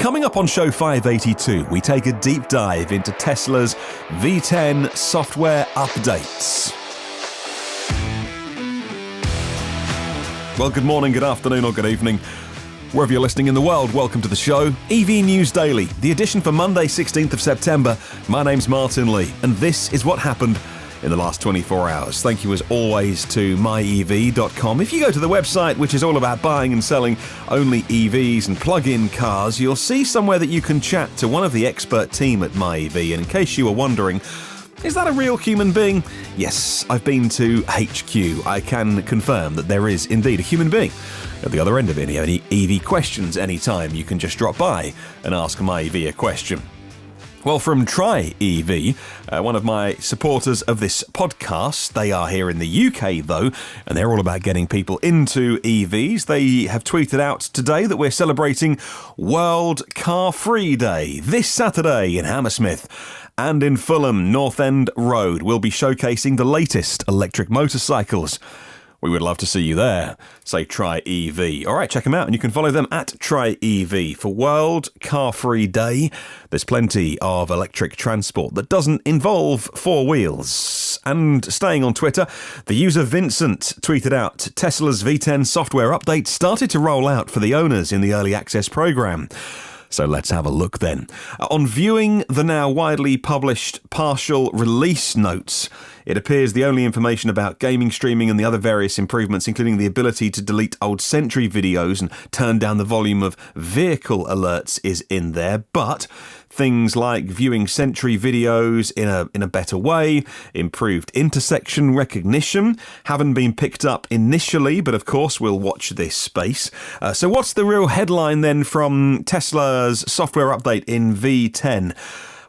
Coming up on show 582, we take a deep dive into Tesla's V10 software updates. Well, good morning, good afternoon, or good evening. Wherever you're listening in the world, welcome to the show. EV News Daily, the edition for Monday, 16th of September. My name's Martyn Lee, and this is what happened in the last 24 hours. Thank you as always to myev.com. If you go to the website, which is all about buying and selling only EVs and plug-in cars, you'll see somewhere that you can chat to one of the expert team at MyEV. And in case you were wondering, is that a real human being? Yes, I've been to HQ. I can confirm that there is indeed a human being at the other end of it. If you have any EV questions anytime, you can just drop by and ask MyEV a question. Well, from Try EV, one of my supporters of this podcast, they are here in the UK though, and they're all about getting people into EVs. They have tweeted out today that we're celebrating World Car Free Day this Saturday in Hammersmith and in Fulham, North End Road. We'll be showcasing the latest electric motorcycles. We would love to see you there. Say Try EV. All right, check them out, and you can follow them at Try EV for World Car Free Day. There's plenty of electric transport that doesn't involve four wheels. And staying on Twitter, the user Vincent tweeted out Tesla's V10 software update started to roll out for the owners in the early access program. So let's have a look then. On viewing the now widely published partial release notes, it appears the only information about gaming, streaming and the other various improvements, including the ability to delete old Sentry videos and turn down the volume of vehicle alerts, is in there. But things like viewing Sentry videos in a better way, improved intersection recognition, haven't been picked up initially, but of course we'll watch this space. So what's the real headline then from Tesla's software update in V10?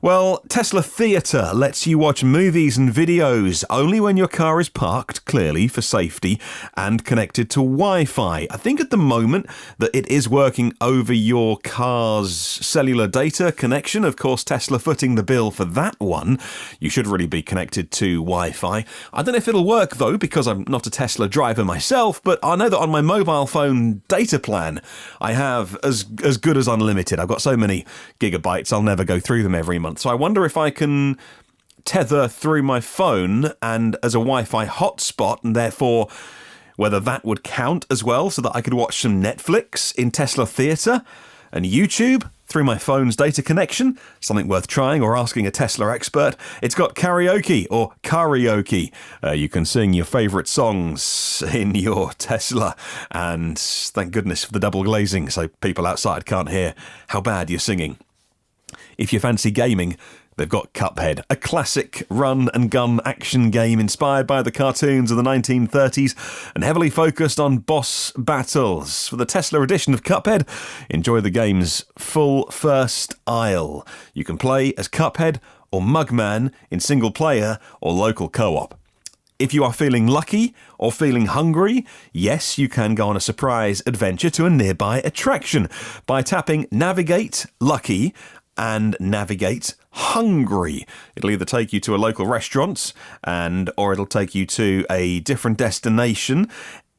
Well, Tesla Theatre lets you watch movies and videos only when your car is parked, clearly for safety, and connected to Wi-Fi. I think at the moment that it is working over your car's cellular data connection. Of course, Tesla footing the bill for that one. You should really be connected to Wi-Fi. I don't know if it'll work, though, because I'm not a Tesla driver myself, but I know that on my mobile phone data plan, I have as good as unlimited. I've got so many gigabytes, I'll never go through them every month. So I wonder if I can tether through my phone and as a Wi-Fi hotspot, and therefore whether that would count as well, so that I could watch some Netflix in Tesla Theatre and YouTube through my phone's data connection. Something worth trying or asking a Tesla expert. It's got karaoke or karaoke. You can sing your favourite songs in your Tesla, and thank goodness for the double glazing so people outside can't hear how bad you're singing. If you fancy gaming, they've got Cuphead, a classic run-and-gun action game inspired by the cartoons of the 1930s and heavily focused on boss battles. For the Tesla edition of Cuphead, enjoy the game's full first aisle. You can play as Cuphead or Mugman in single-player or local co-op. If you are feeling lucky or feeling hungry, yes, you can go on a surprise adventure to a nearby attraction by tapping Navigate Lucky and Navigate Hungry. It'll either take you to a local restaurant or it'll take you to a different destination.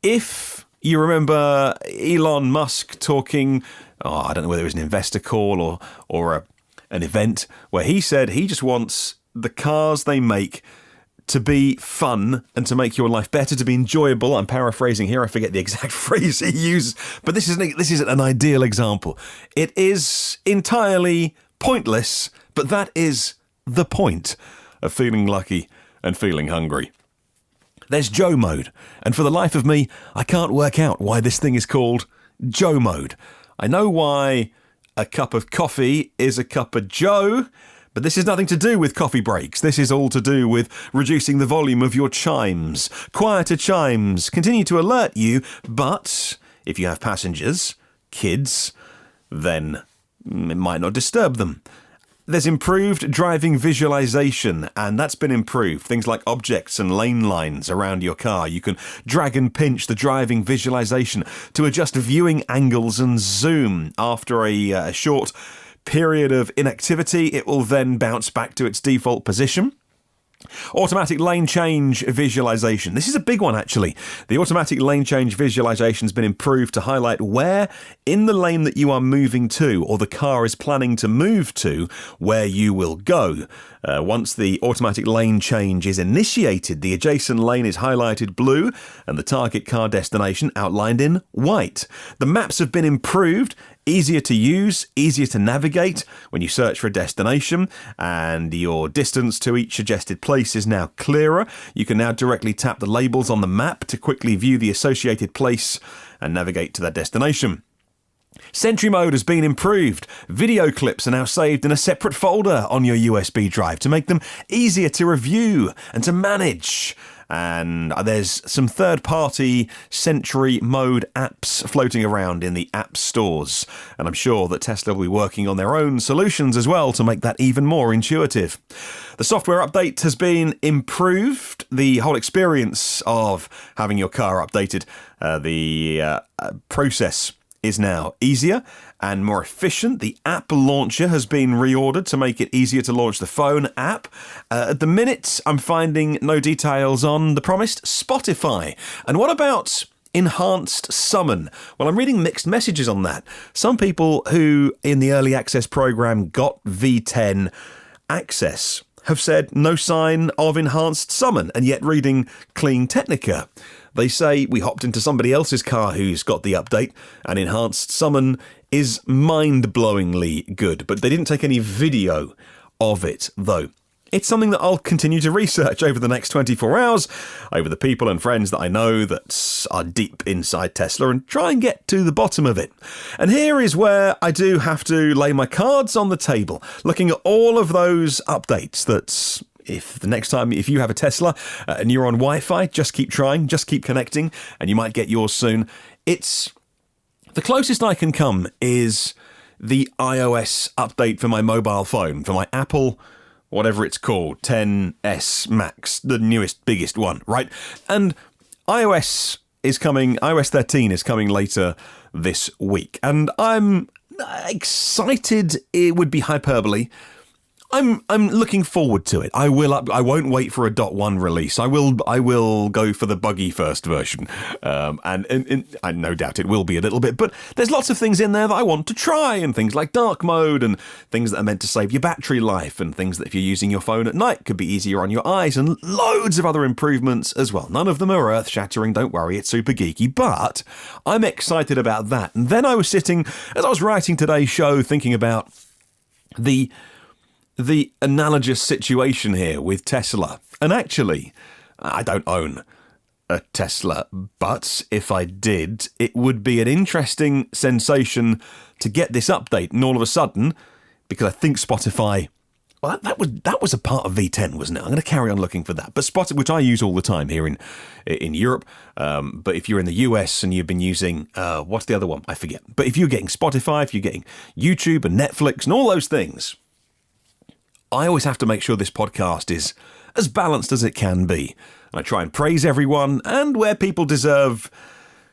If you remember Elon Musk talking, I don't know whether it was an investor call or an event, where he said he just wants the cars they make to be fun and to make your life better, to be enjoyable. I'm paraphrasing here. I forget the exact phrase he uses, but this is an ideal example. It is entirely pointless, but that is the point of feeling lucky and feeling hungry. There's Joe mode, and for the life of me, I can't work out why this thing is called Joe mode. I know why a cup of coffee is a cup of Joe, but this has nothing to do with coffee breaks. This is all to do with reducing the volume of your chimes. Quieter chimes continue to alert you, but if you have passengers, kids, then it might not disturb them. There's improved driving visualization, and that's been improved. Things like objects and lane lines around your car. You can drag and pinch the driving visualization to adjust viewing angles and zoom. After a short period of inactivity, it will then bounce back to its default position. Automatic lane change visualization. This is a big one, actually. The automatic lane change visualization has been improved to highlight where in the lane that you are moving to, or the car is planning to move to, where you will go. Once the automatic lane change is initiated, the adjacent lane is highlighted blue and the target car destination outlined in white. The maps have been improved, easier to use, easier to navigate when you search for a destination, and your distance to each suggested place is now clearer. You can now directly tap the labels on the map to quickly view the associated place and navigate to that destination. Sentry mode has been improved. Video clips are now saved in a separate folder on your USB drive to make them easier to review and to manage. And there's some third-party Sentry mode apps floating around in the app stores. And I'm sure that Tesla will be working on their own solutions as well to make that even more intuitive. The software update has been improved. The whole experience of having your car updated, the process is now easier and more efficient. The app launcher has been reordered to make it easier to launch the phone app. At the minute, I'm finding no details on the promised Spotify. And what about enhanced summon? Well, I'm reading mixed messages on that. Some people who in the early access program got V10 access have said no sign of enhanced summon, and yet reading Clean Technica, they say we hopped into somebody else's car who's got the update, and enhanced summon is mind-blowingly good, but they didn't take any video of it, though. It's something that I'll continue to research over the next 24 hours, over the people and friends that I know that are deep inside Tesla, and try and get to the bottom of it. And here is where I do have to lay my cards on the table, looking at all of those updates that if you have a Tesla and you're on Wi-Fi, just keep trying, just keep connecting, and you might get yours soon. It's the closest I can come is the iOS update for my mobile phone, for my Apple, whatever it's called, 10S Max, the newest, biggest one, right? And iOS 13 is coming later this week, and I'm excited. It would be hyperbole. I'm looking forward to it. I won't wait for a .1 release. I will go for the buggy first version, and I no doubt it will be a little bit. But there's lots of things in there that I want to try, and things like dark mode, and things that are meant to save your battery life, and things that if you're using your phone at night could be easier on your eyes, and loads of other improvements as well. None of them are earth-shattering. Don't worry, it's super geeky, but I'm excited about that. And then I was sitting as I was writing today's show, thinking about the analogous situation here with Tesla. And actually, I don't own a Tesla, but if I did, it would be an interesting sensation to get this update, and all of a sudden, because I think Spotify, well, that was a part of V10, wasn't it? I'm going to carry on looking for that. But Spotify, which I use all the time here in Europe, but if you're in the US and you've been using, what's the other one? I forget. But if you're getting Spotify, if you're getting YouTube and Netflix and all those things, I always have to make sure this podcast is as balanced as it can be. I try and praise everyone, and where people deserve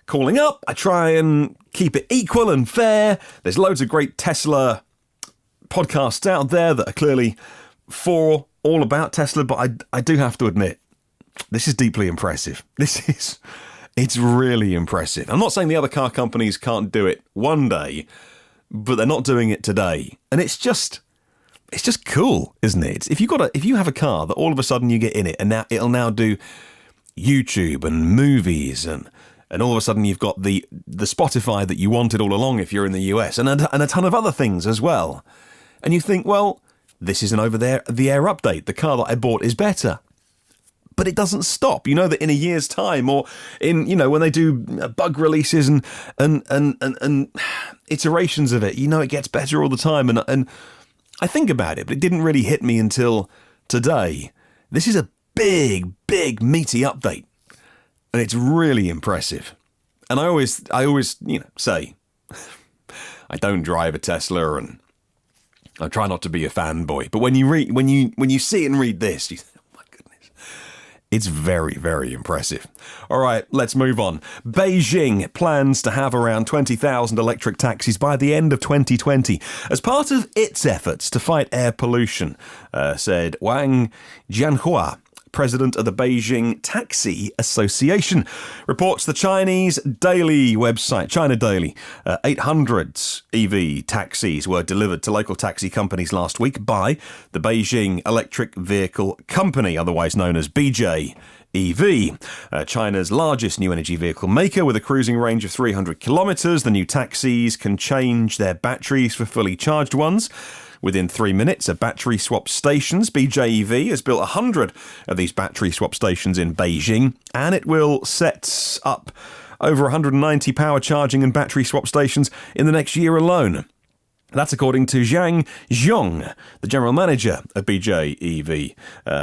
calling up, I try and keep it equal and fair. There's loads of great Tesla podcasts out there that are clearly all about Tesla, but I do have to admit, this is deeply impressive. It's really impressive. I'm not saying the other car companies can't do it one day, but they're not doing it today. And it's just cool, isn't it? If you have a car that all of a sudden you get in it, and now it'll now do YouTube and movies, and all of a sudden you've got the Spotify that you wanted all along if you're in the US, and a ton of other things as well. And you think, well, this is an over-the-air update. The car that I bought is better. But it doesn't stop. You know that in a year's time, or when they do bug releases and iterations of it, it gets better all the time. And I think about it, but it didn't really hit me until today. This is a big, big, meaty update, and it's really impressive. And I always, say I don't drive a Tesla, and I try not to be a fanboy. But when you see and read this, you think, oh my goodness, it's very, very impressive. All right, let's move on. Beijing plans to have around 20,000 electric taxis by the end of 2020 as part of its efforts to fight air pollution, said Wang Jianhua, president of the Beijing Taxi Association, reports the Chinese daily website, China Daily. 800 EV taxis were delivered to local taxi companies last week by the Beijing Electric Vehicle Company, otherwise known as BJ EV, China's largest new energy vehicle maker with a cruising range of 300 kilometres. The new taxis can change their batteries for fully charged ones within 3 minutes at battery swap stations. BJ EV has built 100 of these battery swap stations in Beijing, and it will set up over 190 power charging and battery swap stations in the next year alone. That's according to Zhang Zhong, the general manager of BJ EV.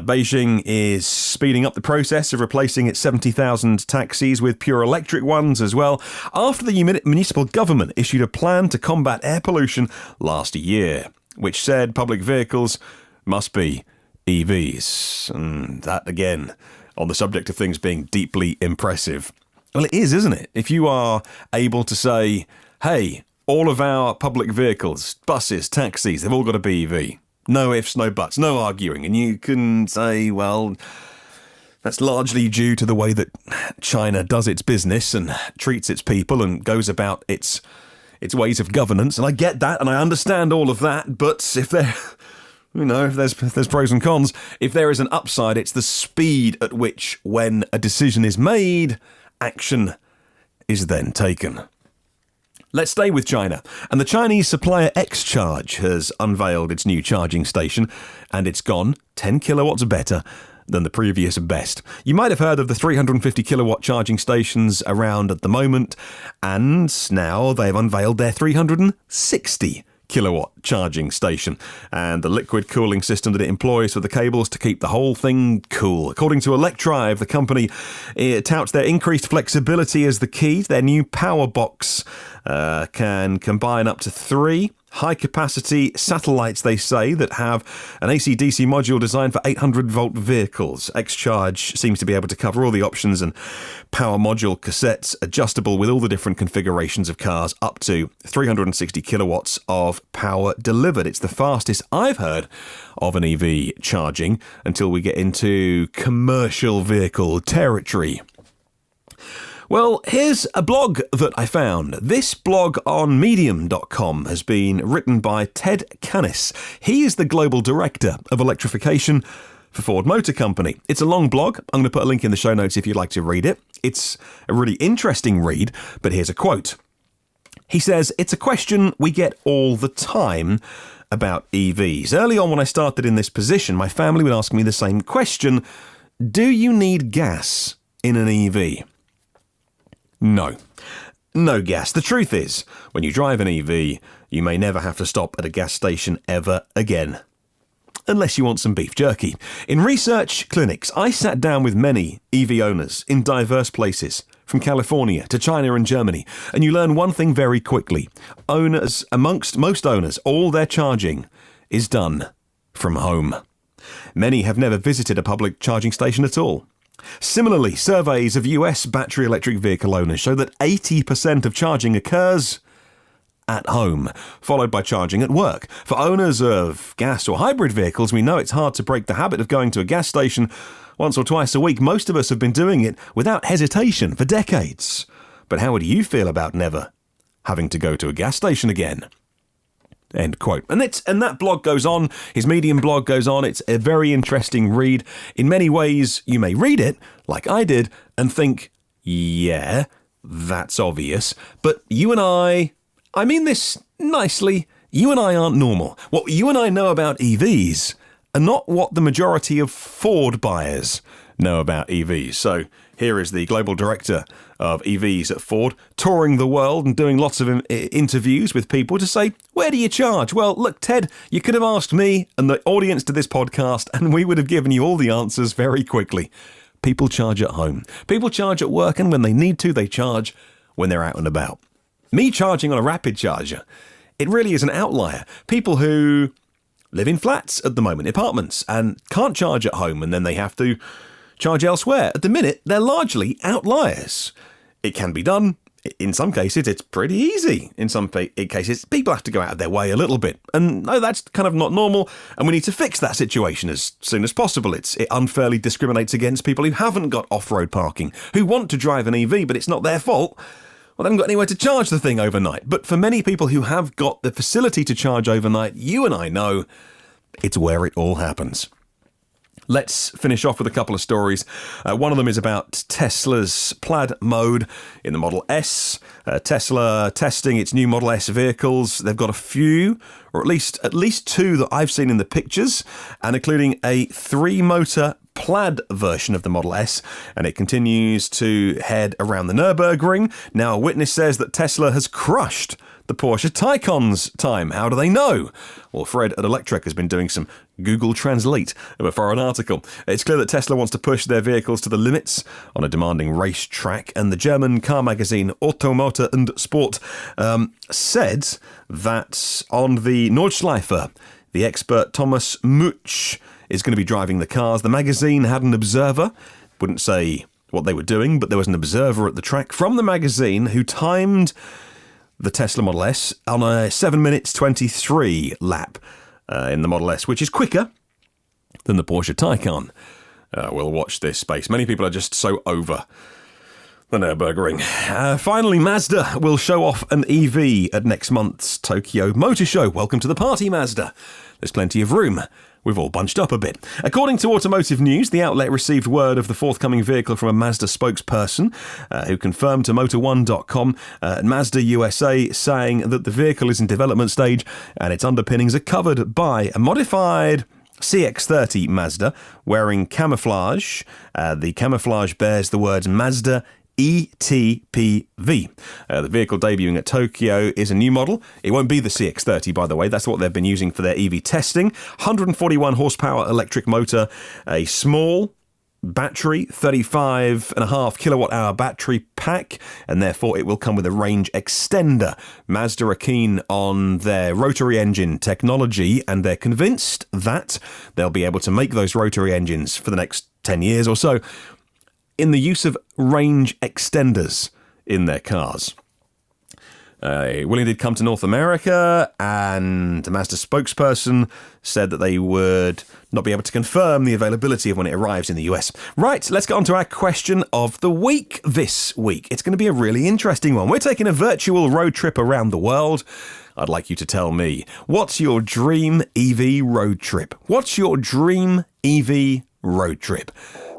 Beijing is speeding up the process of replacing its 70,000 taxis with pure electric ones as well, after the municipal government issued a plan to combat air pollution last year, which said public vehicles must be EVs. And that, again, on the subject of things being deeply impressive. Well, it is, isn't it? If you are able to say, hey, all of our public vehicles, buses, taxis, they've all got to be EV. No ifs, no buts, no arguing. And you can say, well, that's largely due to the way that China does its business and treats its people and goes about its ways of governance. And I get that and I understand all of that. But if there, if there's pros and cons, if there is an upside, it's the speed at which, when a decision is made, action is then taken. Let's stay with China. And the Chinese supplier XCharge has unveiled its new charging station, and it's gone 10 kilowatts better than the previous best. You might have heard of the 350 kilowatt charging stations around at the moment, and now they've unveiled their 360 kilowatt charging station and the liquid cooling system that it employs for the cables to keep the whole thing cool. According to Electrive, the company touts their increased flexibility as the key. Their new power box can combine up to 3 high-capacity satellites, they say, that have an AC-DC module designed for 800-volt vehicles. XCharge seems to be able to cover all the options, and power module cassettes adjustable with all the different configurations of cars, up to 360 kilowatts of power delivered. It's the fastest I've heard of an EV charging until we get into commercial vehicle territory. Well, here's a blog that I found. This blog on medium.com has been written by Ted Canis. He is the global director of electrification for Ford Motor Company. It's a long blog. I'm going to put a link in the show notes if you'd like to read it. It's a really interesting read, but here's a quote. He says, "It's a question we get all the time about EVs. Early on when I started in this position, my family would ask me the same question. Do you need gas in an EV? No. No gas. The truth is, when you drive an EV, you may never have to stop at a gas station ever again. Unless you want some beef jerky. In research clinics, I sat down with many EV owners in diverse places, from California to China and Germany, and you learn one thing very quickly. Amongst most owners, all their charging is done from home. Many have never visited a public charging station at all. Similarly, surveys of US battery electric vehicle owners show that 80% of charging occurs at home, followed by charging at work. For owners of gas or hybrid vehicles, we know it's hard to break the habit of going to a gas station once or twice a week. Most of us have been doing it without hesitation for decades. But how would you feel about never having to go to a gas station again?" End quote. And that blog goes on. His Medium blog goes on. It's a very interesting read. In many ways, you may read it, like I did, and think, yeah, that's obvious. But you and I mean this nicely, you and I aren't normal. What you and I know about EVs are not what the majority of Ford buyers know about EVs. So here is the global director of EVs at Ford, touring the world and doing lots of interviews with people to say, where do you charge? Well, look, Ted, you could have asked me and the audience to this podcast, and we would have given you all the answers very quickly. People charge at home. People charge at work, and when they need to, they charge when they're out and about. Me charging on a rapid charger, it really is an outlier. People who live in flats at the moment, apartments, and can't charge at home, and then they have to charge elsewhere. At the minute, they're largely outliers. It can be done. In some cases, it's pretty easy. In some cases, people have to go out of their way a little bit. And no, that's kind of not normal, and we need to fix that situation as soon as possible. It unfairly discriminates against people who haven't got off-road parking, who want to drive an EV, but it's not their fault. Well, they haven't got anywhere to charge the thing overnight. But for many people who have got the facility to charge overnight, you and I know it's where it all happens. Let's finish off with a couple of stories. One of them is about Tesla's Plaid mode in the Model S. Tesla testing its new Model S vehicles. They've got a few, or at least two that I've seen in the pictures, and including a 3-motor Plaid version of the Model S, and it continues to head around the Nürburgring. Now, a witness says that Tesla has crushed the Porsche Taycan's time. How do they know? Well, Fred at Electrek has been doing some Google Translate of a foreign article. It's clear that Tesla wants to push their vehicles to the limits on a demanding race track, and the German car magazine Automotor und Sport said that on the Nordschleife, the expert Thomas Much is going to be driving the cars. The magazine had an observer, wouldn't say what they were doing, but there was an observer at the track from the magazine who timed the Tesla Model S on a 7 minutes 23 lap in the Model S, which is quicker than the Porsche Taycan. We'll watch this space. Many people are just so over the Nürburgring. Finally, Mazda will show off an EV at next month's Tokyo Motor Show. Welcome to the party, Mazda. There's plenty of room. We've all bunched up a bit. According to Automotive News, the outlet received word of the forthcoming vehicle from a Mazda spokesperson who confirmed to Motor1.com, Mazda USA, saying that the vehicle is in development stage and its underpinnings are covered by a modified CX-30 Mazda wearing camouflage. The camouflage bears the words Mazda ETPV. The vehicle debuting at Tokyo is a new model. It won't be the CX-30, by the way. That's what they've been using for their EV testing. 141 horsepower electric motor, a small battery, 35.5 kilowatt hour battery pack, and therefore it will come with a range extender. Mazda are keen on their rotary engine technology, and they're convinced that they'll be able to make those rotary engines for the next 10 years or so in the use of range extenders in their cars. Willing did come to North America, and the Mazda spokesperson said that they would not be able to confirm the availability of when it arrives in the US. Right, let's get on to our question of the week this week. It's going to be a really interesting one. We're taking a virtual road trip around the world. I'd like you to tell me, what's your dream EV road trip? What's your dream EV road trip?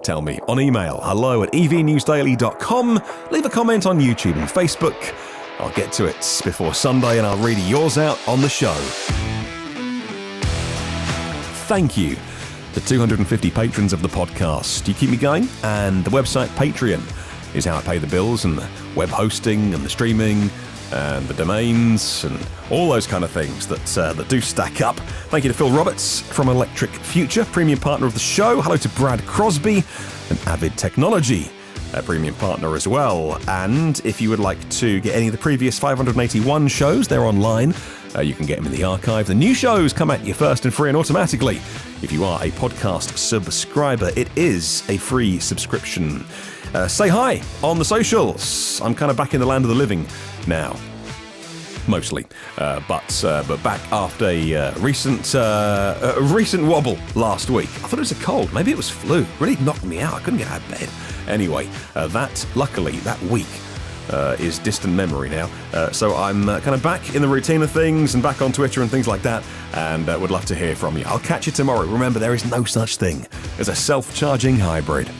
Tell me on email, hello@evnewsdaily.com. Leave a comment on YouTube and Facebook. I'll get to it before Sunday and I'll read yours out on the show. Thank you to 250 patrons of the podcast. You keep me going, and the website Patreon is how I pay the bills, and the web hosting and the streaming and the domains and all those kind of things that do stack up. Thank you to Phil Roberts from Electric Future, premium partner of the show. Hello to Brad Crosby and Avid Technology, a premium partner as well. And if you would like to get any of the previous 581 shows, they're online. You can get them in the archive. The new shows come at you first and free and automatically. If you are a podcast subscriber, it is a free subscription. Say hi on the socials. I'm kind of back in the land of the living now, mostly, but back after a recent wobble last week. I thought it was a cold, maybe it was flu. Really knocked me out. I couldn't get out of bed. Anyway, luckily that week is distant memory now. So I'm kind of back in the routine of things and back on Twitter and things like that, and would love to hear from you. I'll catch you tomorrow. Remember, there is no such thing as a self-charging hybrid.